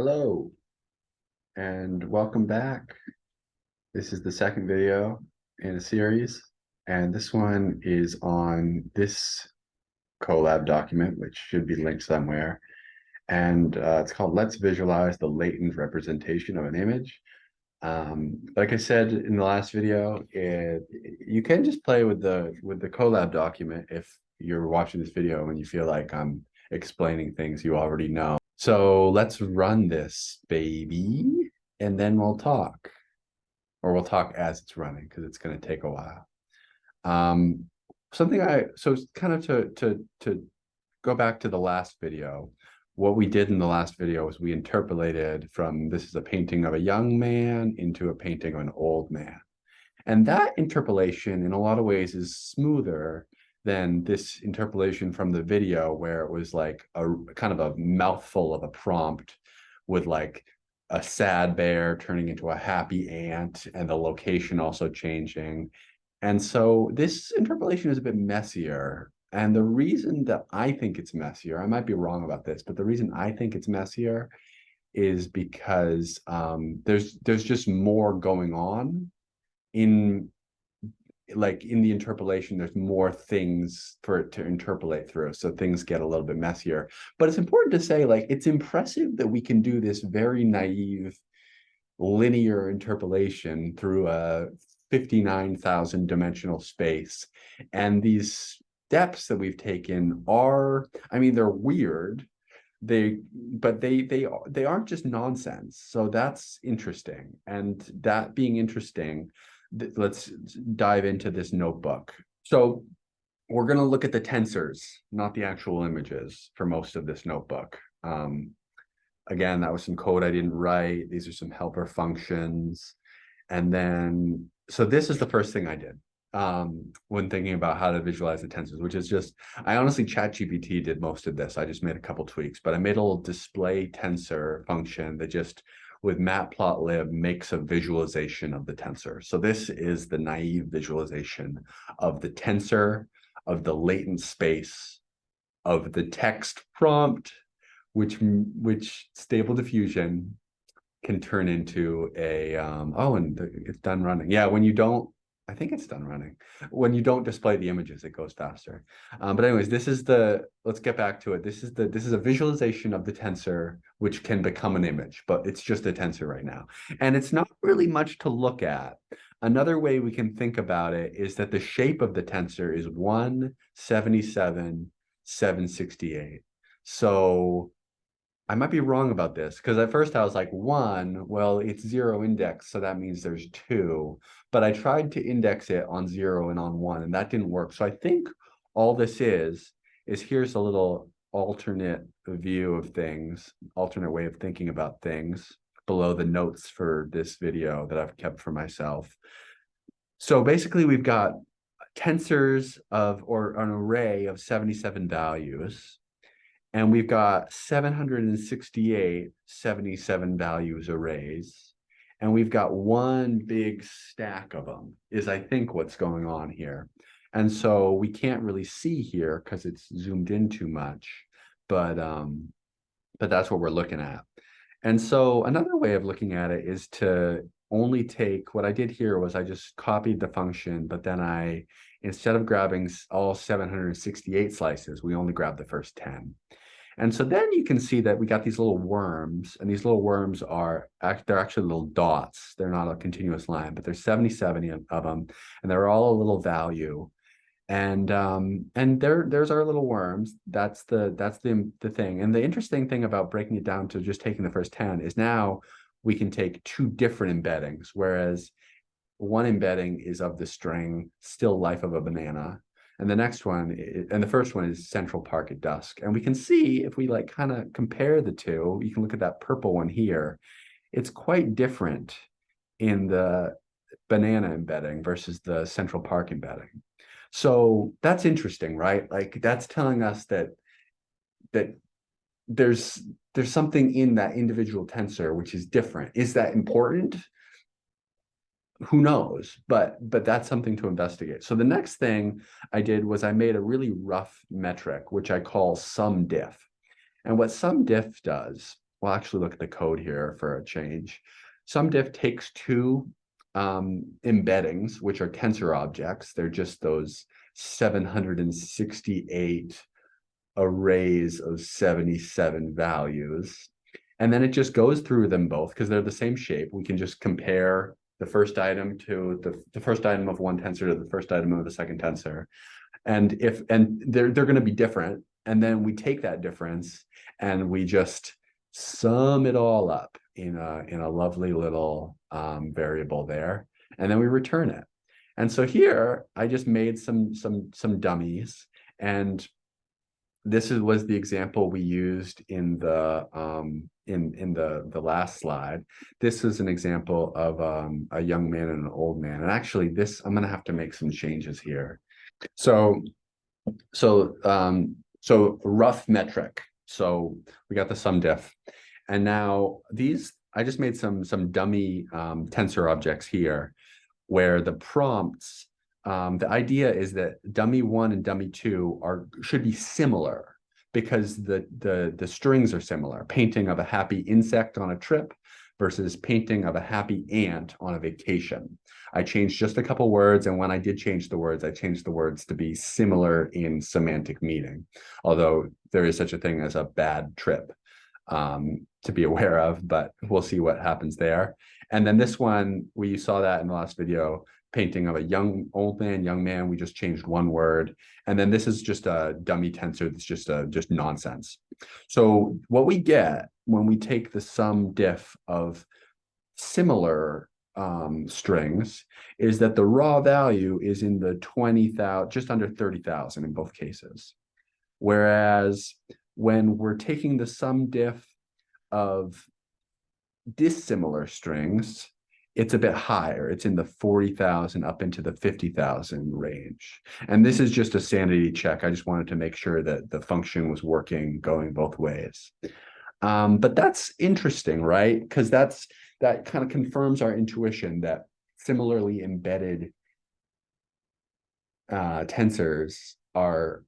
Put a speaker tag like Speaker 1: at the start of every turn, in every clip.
Speaker 1: Hello and welcome back. This is the second video in a series, and this one is on this Colab document, which should be linked somewhere. And it's called Let's Visualize the Latent Representation of an Image. Like I said in the last video, you can just play with the Colab document if you're watching this video and you feel like I'm explaining things you already know. So let's run this, baby, and then we'll talk. Or we'll talk as it's running because it's going to take a while. So kind of to go back to the last video, what we did in the last video was we interpolated from this is a painting of a young man into a painting of an old man. And that interpolation in a lot of ways is smoother than this interpolation from the video where it was like a kind of a mouthful of a prompt with like a sad bear turning into a happy ant and the location also changing. And so this interpolation is a bit messier. And the reason that I think it's messier, I might be wrong about this, but the reason I think it's messier is because there's just more going on in the interpolation. There's more things for it to interpolate through, so things get a little bit messier. But it's important to say, like, it's impressive that we can do this very naive linear interpolation through a 59,000 dimensional space. And these steps that we've taken are, I mean, they're weird, but they aren't just nonsense. So that's interesting. And that being interesting, let's dive into this notebook. So we're going to look at the tensors, not the actual images, for most of this notebook. Again, that was some code I didn't write. These are some helper functions. And then, so this is the first thing I did when thinking about how to visualize the tensors, which is just, I honestly, ChatGPT did most of this. I just made a couple tweaks, but I made a little display tensor function that just, with matplotlib, makes a visualization of the tensor. So this is the naive visualization of the tensor, of the latent space, of the text prompt, which Stable Diffusion can turn into a, it's done running. Yeah, when you don't, I think it's done running. When you don't display the images, it goes faster. But anyways, let's get back to it. This is a visualization of the tensor, which can become an image, but it's just a tensor right now. And it's not really much to look at. Another way we can think about it is that the shape of the tensor is 177, 768. So I might be wrong about this because at first I was like 1, well, it's 0 index, so that means there's 2. But I tried to index it on 0 and on 1, and that didn't work. So I think all this is here's a little alternate view of things, alternate way of thinking about things below the notes for this video that I've kept for myself. So basically we've got tensors or an array of 77 values. And we've got 768 77 values arrays. And we've got one big stack of them is, I think, what's going on here. And so we can't really see here because it's zoomed in too much. But that's what we're looking at. And so another way of looking at it is to only take, what I did here was I just copied the function, but then instead of grabbing all 768 slices, we only grabbed the first 10. And so then you can see that we got these little worms, and these little worms they're actually little dots. They're not a continuous line, but there's 77 of them, and they're all a little value. And there's our little worms. That's the thing. And the interesting thing about breaking it down to just taking the first 10 is now we can take 2 different embeddings, whereas one embedding is of the string still life of a banana, and the next one, and the first one is Central Park at dusk. And we can see, if we like kind of compare the two, you can look at that purple one here. It's quite different in the banana embedding versus the Central Park embedding. So that's interesting, right? Like, that's telling us that there's something in that individual tensor which is different. Is that important? Who knows, but that's something to investigate. So the next thing I did was I made a really rough metric, which I call sum diff. And what sum diff does we'll actually look at the code here for a change. SumDiff takes two embeddings, which are tensor objects. They're just those 768 arrays of 77 values. And then it just goes through them both because they're the same shape. We can just compare the first item to the first item of one tensor to the first item of the second tensor. And they're going to be different. And then we take that difference and we just sum it all up in a lovely little variable there. And then we return it. And so here I just made some dummies, and this was the example we used in the last slide. This is an example of a young man and an old man. And actually this, I'm going to have to make some changes here. So rough metric. So we got the SumDiff, and now these, I just made some dummy tensor objects here where the prompts, the idea is that dummy 1 and dummy 2 should be similar because the strings are similar. Painting of a happy insect on a trip versus painting of a happy ant on a vacation. I changed just a couple words, and when I did change the words, I changed the words to be similar in semantic meaning, although there is such a thing as a bad trip to be aware of, but we'll see what happens there. And then this one, we saw that in the last video, painting of a old man, we just changed one word. And then this is just a dummy tensor that's just nonsense. So what we get when we take the SumDiff of similar strings is that the raw value is in the 20,000, just under 30,000 in both cases. Whereas when we're taking the SumDiff of dissimilar strings, it's a bit higher. It's in the 40,000 up into the 50,000 range. And this is just a sanity check. I just wanted to make sure that the function was working, going both ways. But that's interesting, right? Because that kind of confirms our intuition that similarly embedded tensors are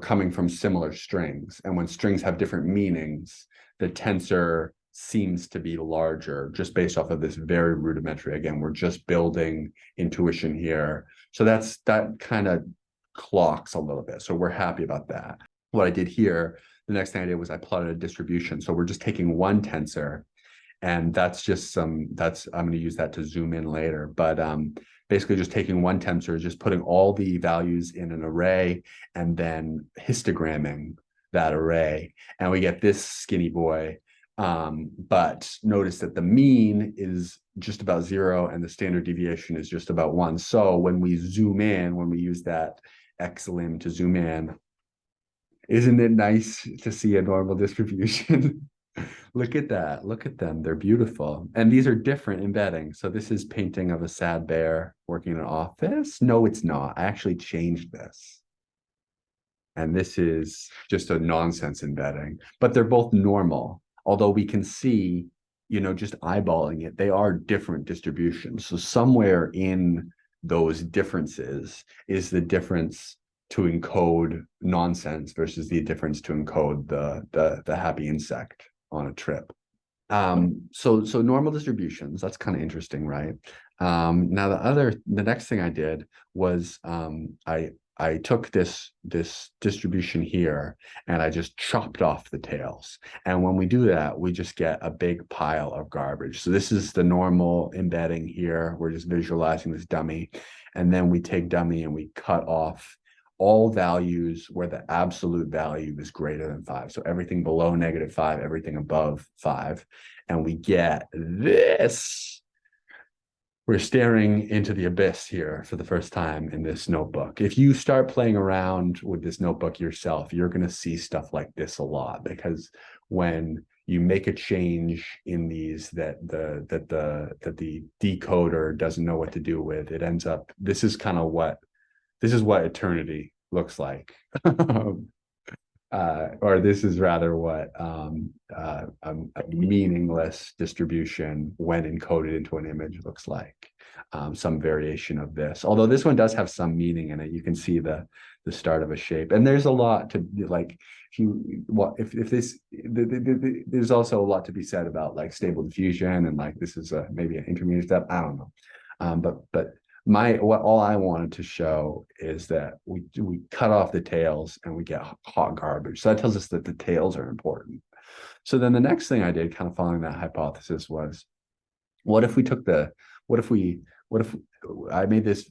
Speaker 1: coming from similar strings. And when strings have different meanings, the tensor seems to be larger just based off of this very rudimentary. Again, we're just building intuition here. So that kind of clocks a little bit. So we're happy about that. What I did here, the next thing I did was I plotted a distribution. So we're just taking one tensor, and that's just I'm going to use that to zoom in later. But basically just taking one tensor, just putting all the values in an array and then histogramming that array. And we get this skinny boy. But notice that the mean is just about 0 and the standard deviation is just about 1. So when we zoom in, when we use that xlim to zoom in, isn't it nice to see a normal distribution? Look at that. Look at them. They're beautiful. And these are different embeddings. So this is painting of a sad bear working in an office. No, it's not. I actually changed this. And this is just a nonsense embedding, but they're both normal. Although we can see, just eyeballing it, they are different distributions. So somewhere in those differences is the difference to encode nonsense versus the difference to encode the happy insect on a trip. So normal distributions, that's kind of interesting, right? Now the next thing I did was I took this distribution here and I just chopped off the tails. And when we do that, we just get a big pile of garbage. So this is the normal embedding here. We're just visualizing this dummy. And then we take dummy and we cut off all values where the absolute value is greater than 5. So everything below -5, everything above 5. And we get this. We're staring into the abyss here for the first time in this notebook. If you start playing around with this notebook yourself, you're going to see stuff like this a lot, because when you make a change in these that the decoder doesn't know what to do with, it ends up, this is what eternity looks like. Or this is rather what a meaningless distribution when encoded into an image looks like. Some variation of this, although this one does have some meaning in it. You can see the the start of a shape. And there's a lot to like, there's also a lot to be said about like stable diffusion, and like this is maybe an intermediate step. I don't know. But all I wanted to show is that we cut off the tails and we get hot garbage. So that tells us that the tails are important. So then the next thing I did, kind of following that hypothesis, was what if we took the what if I made this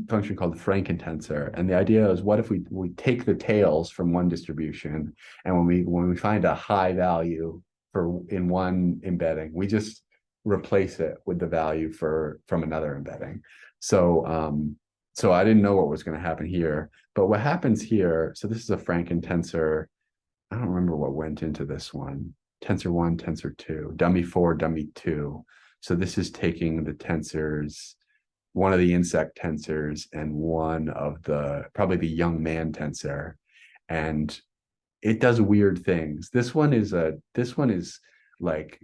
Speaker 1: function called the Franken tensor, and the idea is what if we take the tails from one distribution, and when we find a high value in one embedding, we just replace it with the value from another embedding. So I didn't know what was going to happen here, but what happens here, so this is a Franken tensor. I don't remember what went into this one. Tensor 1, tensor 2, dummy 4, dummy 2. So this is taking the tensors, one of the insect tensors and one of probably the young man tensor. And it does weird things. This one is like,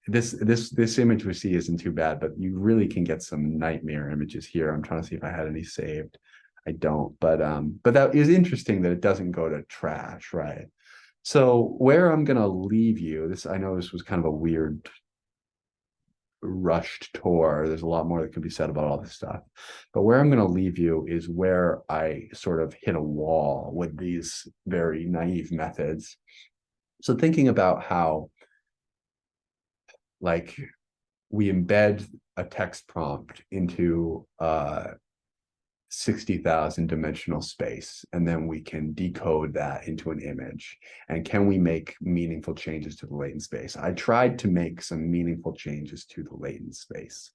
Speaker 1: this image we see isn't too bad, but you really can get some nightmare images here. I'm trying to see if I had any saved. I don't, but that is interesting that it doesn't go to trash, right? So where I'm going to leave you, I know this was kind of a weird rushed tour. There's a lot more that could be said about all this stuff, but where I'm going to leave you is where I sort of hit a wall with these very naive methods. So thinking about how like we embed a text prompt into 60,000 dimensional space, and then we can decode that into an image. And can we make meaningful changes to the latent space? I tried to make some meaningful changes to the latent space.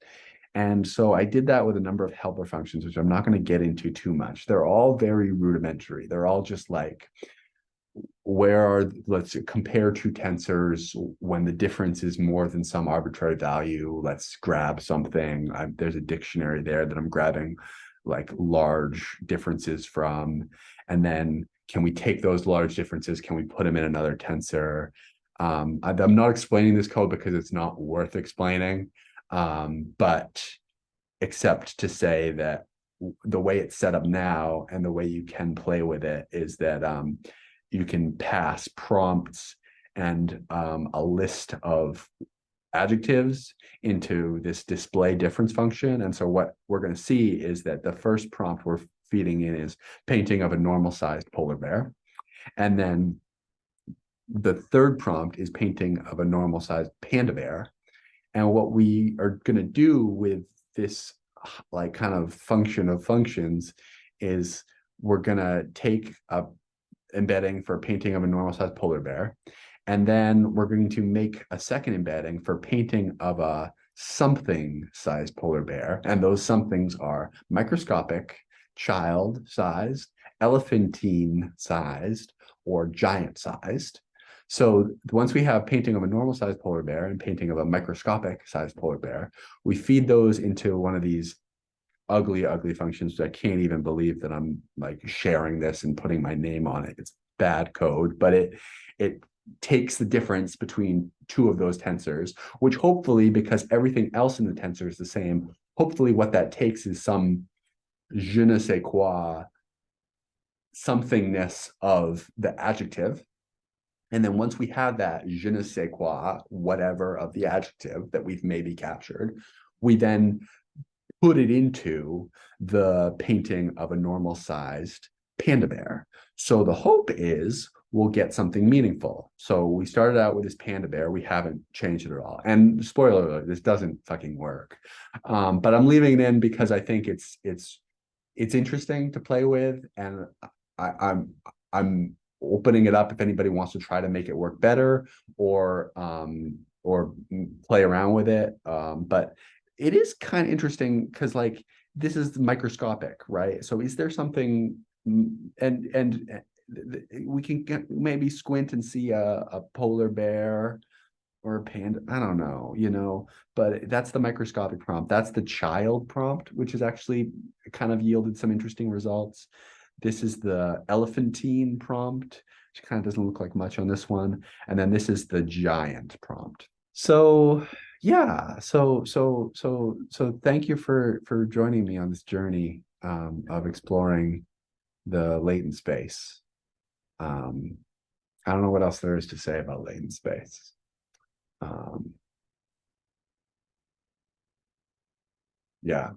Speaker 1: And so I did that with a number of helper functions, which I'm not going to get into too much. They're all very rudimentary. They're all just like, let's compare two tensors when the difference is more than some arbitrary value. Let's grab something. There's a dictionary there that I'm grabbing like large differences from, and then can we take those large differences, can we put them in another tensor? I'm not explaining this code because it's not worth explaining, but except to say that the way it's set up now and the way you can play with it is that you can pass prompts and a list of adjectives into this display difference function. And so what we're going to see is that the first prompt we're feeding in is painting of a normal sized polar bear. And then the third prompt is painting of a normal sized panda bear. And what we are going to do with this like kind of function of functions is we're going to take a embedding for painting of a normal sized polar bear. And then we're going to make a second embedding for painting of a something sized polar bear. And those somethings are microscopic, child sized, elephantine sized, or giant sized. So once we have painting of a normal sized polar bear and painting of a microscopic sized polar bear, we feed those into one of these ugly functions. I can't even believe that I'm like sharing this and putting my name on it. It's bad code, but it takes the difference between two of those tensors, which hopefully, because everything else in the tensor is the same, hopefully what that takes is some je ne sais quoi somethingness of the adjective. And then once we have that je ne sais quoi, whatever of the adjective that we've maybe captured, we then put it into the painting of a normal sized panda bear. So the hope is we'll get something meaningful. So we started out with this panda bear. We haven't changed it at all. And spoiler alert, this doesn't fucking work. But I'm leaving it in because I think it's interesting to play with, and I'm opening it up if anybody wants to try to make it work better or play around with it. But it is kind of interesting because like this is microscopic, right? So is there something, and we can maybe squint and see a polar bear or a panda, I don't know, but that's the microscopic prompt. That's the child prompt, which has actually kind of yielded some interesting results. This is the elephantine prompt, which kind of doesn't look like much on this one. And then this is the giant prompt. So yeah, so thank you for joining me on this journey of exploring the latent space. I don't know what else there is to say about latent space. Yeah.